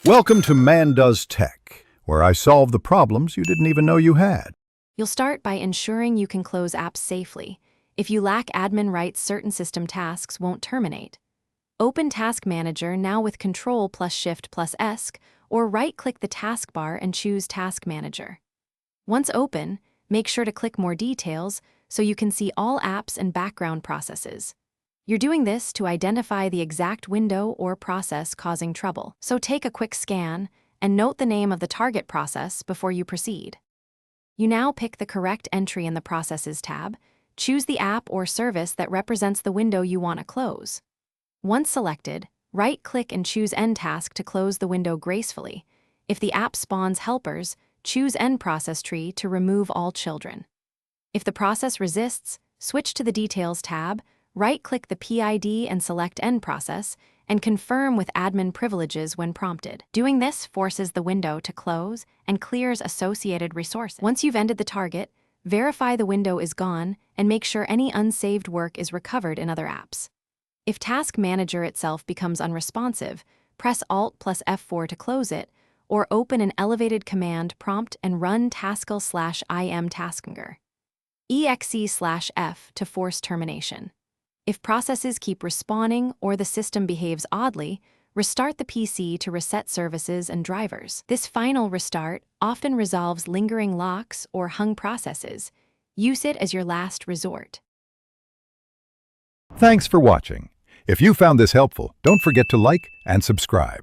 Welcome to Man Does Tech, where I solve the problems you didn't even know you had. You'll start by ensuring you can close apps safely. If you lack admin rights, certain system tasks won't terminate. Open Task Manager now with Control plus Shift plus ESC, or right-click the taskbar and choose Task Manager. Once open, make sure to click More Details so you can see all apps and background processes. You're doing this to identify the exact window or process causing trouble, so take a quick scan and note the name of the target process before you proceed. You now pick the correct entry in the Processes tab, choose the app or service that represents the window you want to close. Once selected, right-click and choose End Task to close the window gracefully. If the app spawns helpers, choose End Process Tree to remove all children. If the process resists, switch to the Details tab, right-click the PID and select End Process, and confirm with admin privileges when prompted. Doing this forces the window to close and clears associated resources. Once you've ended the target, verify the window is gone and make sure any unsaved work is recovered in other apps. If Task Manager itself becomes unresponsive, press Alt plus F4 to close it, or open an elevated command prompt and run taskl/im taskinger. EXE/F to force termination. If processes keep respawning or the system behaves oddly, restart the PC to reset services and drivers. This final restart often resolves lingering locks or hung processes. Use it as your last resort. Thanks for watching. If you found this helpful, don't forget to like and subscribe.